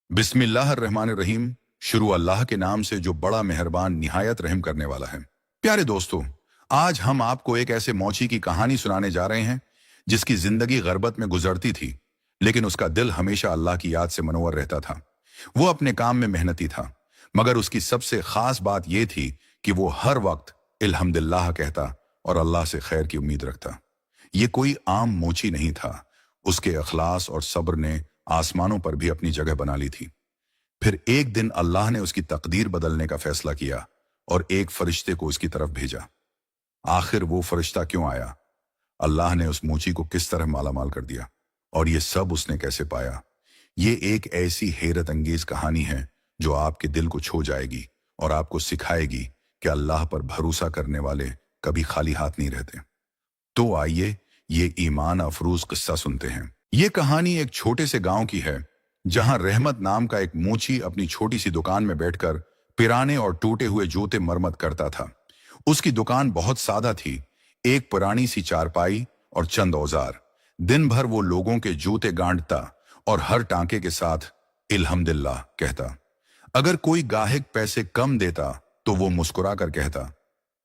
बिस्मिल्लाहिर्रहमानिर्रहीम। शुरू अल्लाह के नाम से जो बड़ा मेहरबान निहायत रहम करने वाला है। प्यारे दोस्तों, आज हम आपको एक ऐसे मौची की कहानी सुनाने जा रहे हैं जिसकी जिंदगी गरबत में गुजरती थी, लेकिन उसका दिल हमेशा अल्लाह की याद से मनोवर रहता था। वो अपने काम में मेहनती था, मगर उसकी सबसे खास बात यह थी कि वो हर वक्त अल्हम्दुलिल्लाह कहता और अल्लाह से खैर की उम्मीद रखता। ये कोई आम मोची नहीं था। उसके अखलास और सब्र ने आसमानों पर भी अपनी जगह बना ली थी। फिर एक दिन अल्लाह ने उसकी तकदीर बदलने का फैसला किया और एक फरिश्ते को उसकी तरफ भेजा। आखिर वो फरिश्ता क्यों आया, अल्लाह ने उस मोची को किस तरह मालामाल कर दिया और ये सब उसने कैसे पाया, ये एक ऐसी हैरत अंगेज कहानी है जो आपके दिल को छू जाएगी और आपको सिखाएगी कि अल्लाह पर भरोसा करने वाले कभी खाली हाथ नहीं रहते। तो आइए ये ईमान अफरूज किस्सा सुनते हैं। ये कहानी एक छोटे से गांव की है जहां रहमत नाम का एक मोची अपनी छोटी सी दुकान में बैठकर पुराने और टूटे हुए जूते मरम्मत करता था। उसकी दुकान बहुत सादा थी, एक पुरानी सी चारपाई और चंद औजार। दिन भर वो लोगों के जूते गांठता और हर टांके के साथ अल्हम्दुलिल्लाह कहता। अगर कोई गाहक पैसे कम देता तो वो मुस्कुरा कर कहता,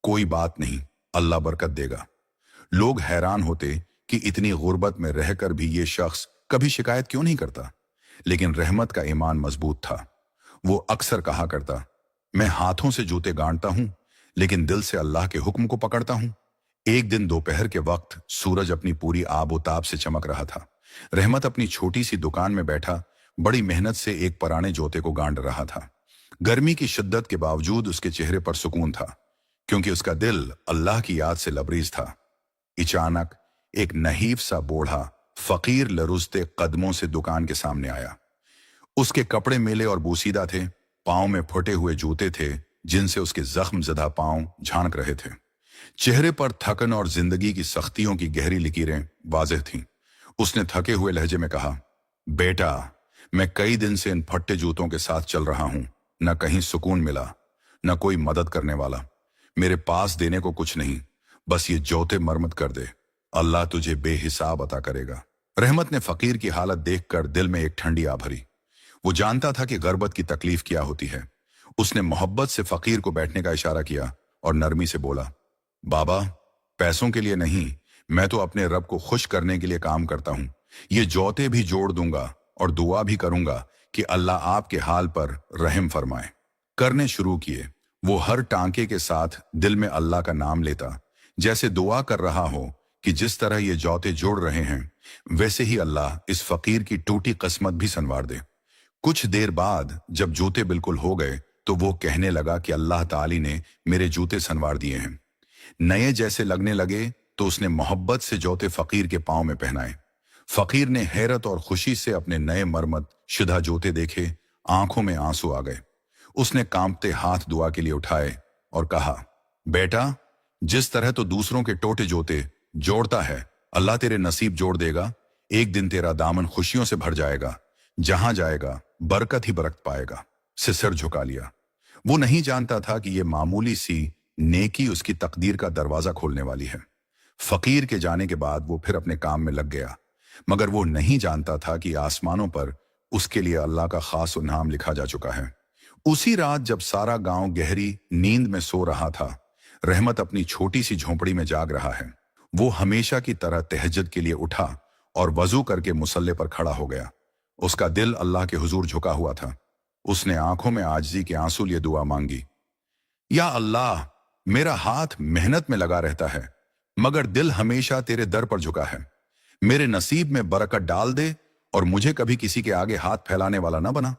कोई बात नहीं, अल्लाह बरकत देगा। लोग हैरान होते कि इतनी गुर्बत में रहकर भी ये शख्स कभी शिकायत क्यों नहीं करता। लेकिन रहमत का ईमान मजबूत था। वो अक्सर कहा करता, मैं हाथों से जूते गांठता हूं, लेकिन दिल से अल्लाह के हुक्म को पकड़ता हूं। एक दिन दोपहर के वक्त सूरज अपनी पूरी आबोताब से चमक रहा था। रहमत अपनी छोटी सी दुकान में बैठा बड़ी मेहनत से एक पुराने जूते को गांठ रहा था। गर्मी की शिद्दत के बावजूद उसके चेहरे पर सुकून था, क्योंकि उसका दिल अल्लाह की याद से लबरेज था। अचानक एक नहीफ सा बूढ़ा फकीर लरुजते कदमों से दुकान के सामने आया। उसके कपड़े मेले और बोसीदा थे, पांव में फटे हुए जूते थे जिनसे उसके जख्म ज़दा पांव झांक रहे थे। चेहरे पर थकन और जिंदगी की सख्तियों की गहरी लकीरें वाज़ेह थीं। उसने थके हुए लहजे में कहा, बेटा, मैं कई दिन से इन फट्टे जूतों के साथ चल रहा हूं, न कहीं सुकून मिला, न कोई मदद करने वाला। मेरे पास देने को कुछ नहीं, बस ये जूते मरम्मत कर दे, अल्लाह तुझे बेहिसाब अता करेगा। रहमत ने फकीर की हालत देखकर दिल में एक ठंडी आ भरी। वो जानता था कि गर्बत की तकलीफ क्या होती है। उसने मोहब्बत से फकीर को बैठने का इशारा किया और नरमी से बोला, बाबा, पैसों के लिए नहीं, मैं तो अपने रब को खुश करने के लिए काम करता हूं। ये जौते भी जोड़ दूंगा और दुआ भी करूंगा कि अल्लाह आपके हाल पर रहम फरमाए। करने शुरू किए। वो हर टांके के साथ दिल में अल्लाह का नाम लेता, जैसे दुआ कर रहा हो कि जिस तरह ये जौते जोड़ रहे हैं वैसे ही अल्लाह इस फकीर की टूटी किस्मत भी संवार दे। कुछ देर बाद जब जूते बिल्कुल हो गए तो वो कहने लगा कि अल्लाह ताली ने मेरे जूते संवार दिए हैं। नए जैसे लगने लगे तो उसने मोहब्बत से जूते फकीर के पांव में पहनाए। फकीर ने हैरत और खुशी से अपने नए मरम्मत शुदा जूते देखे, आंखों में आंसू आ गए। उसने कांपते हाथ दुआ के लिए उठाए और कहा, बेटा, जिस तरह तो दूसरों के टोटे जूते जोड़ता है, अल्लाह तेरे नसीब जोड़ देगा। एक दिन तेरा दामन खुशियों से भर जाएगा, जहां जाएगा बरकत ही बरकत पाएगा। से सिर झुका लिया। वो नहीं जानता था कि ये मामूली सी नेकी उसकी तकदीर का दरवाजा खोलने वाली है। फकीर के जाने के बाद वो फिर अपने काम में लग गया, मगर वो नहीं जानता था कि आसमानों पर उसके लिए अल्लाह का खास इनाम लिखा जा चुका है। उसी रात जब सारा गांव गहरी नींद में सो रहा था, रहमत अपनी छोटी सी झोंपड़ी में जाग रहा है। वो हमेशा की तरह तहज्जुद के लिए उठा और वजू करके मुसल्ले पर खड़ा हो गया। उसका दिल अल्लाह के हुजूर झुका हुआ था। उसने आंखों में आजिज़ी के आंसू लिए दुआ मांगी, या अल्लाह, मेरा हाथ मेहनत में लगा रहता है, मगर दिल हमेशा तेरे दर पर झुका है। मेरे नसीब में बरकत डाल दे और मुझे कभी किसी के आगे हाथ फैलाने वाला ना बना।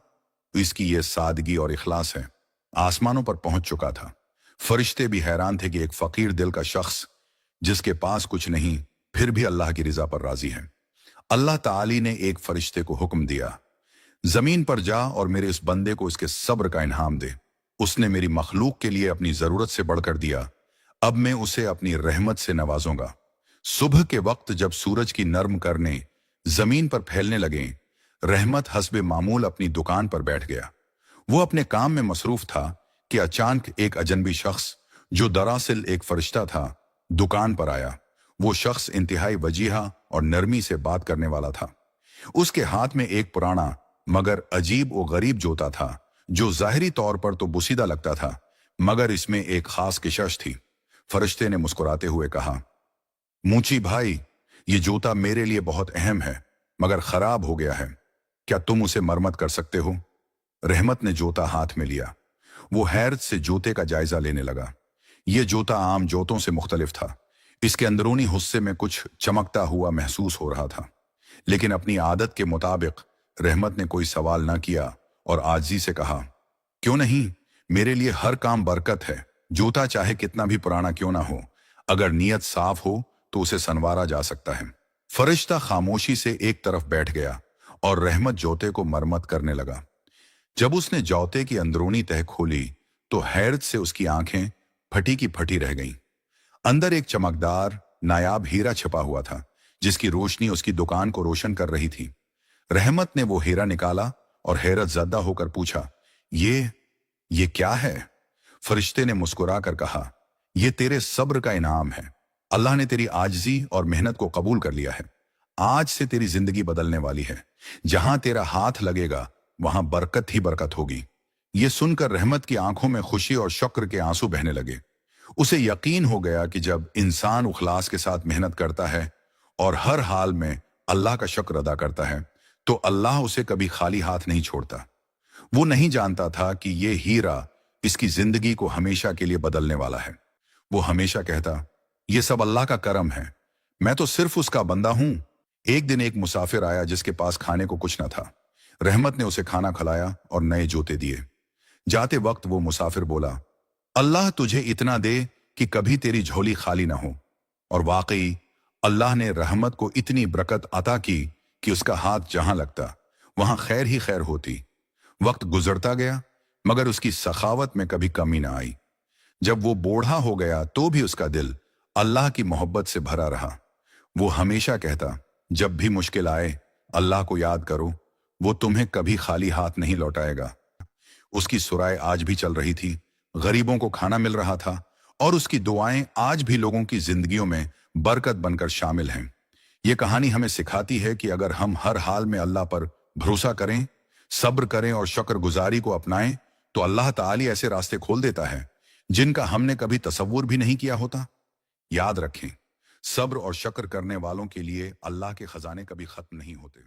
तो इसकी ये सादगी और इखलास है। आसमानों पर पहुंच चुका था। फरिश्ते भी हैरान थे कि एक फकीर दिल का शख्स जिसके पास कुछ नहीं फिर भी अल्लाह की रिजा पर राजी है। अल्लाह ताली ने एक फरिश्ते को हुक्म दिया, जमीन पर जा और मेरे इस बंदे को इसके सब्र का इनाम दे। उसने मेरी मखलूक के लिए अपनी जरूरत से बढ़कर दिया, अब मैं उसे अपनी रहमत से नवाजूंगा। सुबह के वक्त जब सूरज की नर्म करने जमीन पर फैलने लगे, रहमत हस्बे मामूल अपनी दुकान पर बैठ गया। वो अपने काम में मसरूफ था कि अचानक एक अजनबी शख्स, जो दरअसल एक फरिश्ता था, दुकान पर आया। वो शख्स इंतहाई वजीहा और नरमी से बात करने वाला था। उसके हाथ में एक पुराना मगर अजीब व गरीब जोता था जो ज़ाहिरी तौर पर तो बुसीदा लगता था, मगर इसमें एक खास किशश थी। फरिश्ते ने मुस्कुराते हुए कहा, मूची भाई, ये जूता मेरे लिए बहुत अहम है, मगर खराब हो गया है। क्या तुम उसे मरम्मत कर सकते हो? रहमत ने जूता हाथ में लिया। वो हैरत से जूते का जायजा लेने लगा। ये जूता आम जूतों से मुख्तलिफ था। इसके अंदरूनी हिस्से में कुछ चमकता हुआ महसूस हो रहा था। लेकिन अपनी आदत के मुताबिक रहमत ने कोई सवाल न किया और आजिज़ी से कहा, क्यों नहीं, मेरे लिए हर काम बरकत है। जूता चाहे कितना भी पुराना क्यों ना हो, अगर नीयत साफ हो तो उसे संवारा जा सकता है। फरिश्ता खामोशी से एक तरफ बैठ गया और रहमत जूते को मरम्मत करने लगा। जब उसने जौते की अंदरूनी तह खोली तो हैरत से उसकी आंखें फटी की फटी रह गईं। अंदर एक चमकदार नायाब हीरा छिपा हुआ था, जिसकी रोशनी उसकी दुकान को रोशन कर रही थी। रहमत ने वो हीरा निकाला और हैरत ज़दा होकर पूछा, ये क्या है? फरिश्ते ने मुस्कुरा कर कहा, यह तेरे सब्र का इनाम है। अल्लाह ने तेरी आजिज़ी और मेहनत को कबूल कर लिया है। आज से तेरी जिंदगी बदलने वाली है। जहां तेरा हाथ लगेगा वहां बरकत ही बरकत होगी। ये सुनकर रहमत की आंखों में खुशी और शुक्र के आंसू बहने लगे। उसे यकीन हो गया कि जब इंसान इखलास के साथ मेहनत करता है और हर हाल में अल्लाह का शुक्र अदा करता है, तो अल्लाह उसे कभी खाली हाथ नहीं छोड़ता। वो नहीं जानता था कि ये हीरा इसकी जिंदगी को हमेशा के लिए बदलने वाला है। वो हमेशा कहता, ये सब अल्लाह का करम है, मैं तो सिर्फ उसका बंदा हूं। एक दिन एक मुसाफिर आया जिसके पास खाने को कुछ न था। रहमत ने उसे खाना खिलाया और नए जूते दिए। जाते वक्त वो मुसाफिर बोला, अल्लाह तुझे इतना दे कि कभी तेरी झोली खाली ना हो। और वाकई अल्लाह ने रहमत को इतनी बरकत अता की कि उसका हाथ जहां लगता वहां खैर ही खैर होती। वक्त गुजरता गया, मगर उसकी सखावत में कभी कमी ना आई। जब वो बूढ़ा हो गया तो भी उसका दिल अल्लाह की मोहब्बत से भरा रहा। वो हमेशा कहता, जब भी मुश्किल आए अल्लाह को याद करो, वो तुम्हें कभी खाली हाथ नहीं लौटाएगा। उसकी सुराय आज भी चल रही थी, गरीबों को खाना मिल रहा था और उसकी दुआएं आज भी लोगों की जिंदगियों में बरकत बनकर शामिल हैं। ये कहानी हमें सिखाती है कि अगर हम हर हाल में अल्लाह पर भरोसा करें, सब्र करें और शुक्रगुजारी को अपनाएं, तो अल्लाह ताली ऐसे रास्ते खोल देता है जिनका हमने कभी तसव्वुर भी नहीं किया होता। याद रखें, सब्र और शुक्र करने वालों के लिए अल्लाह के खजाने कभी खत्म नहीं होते।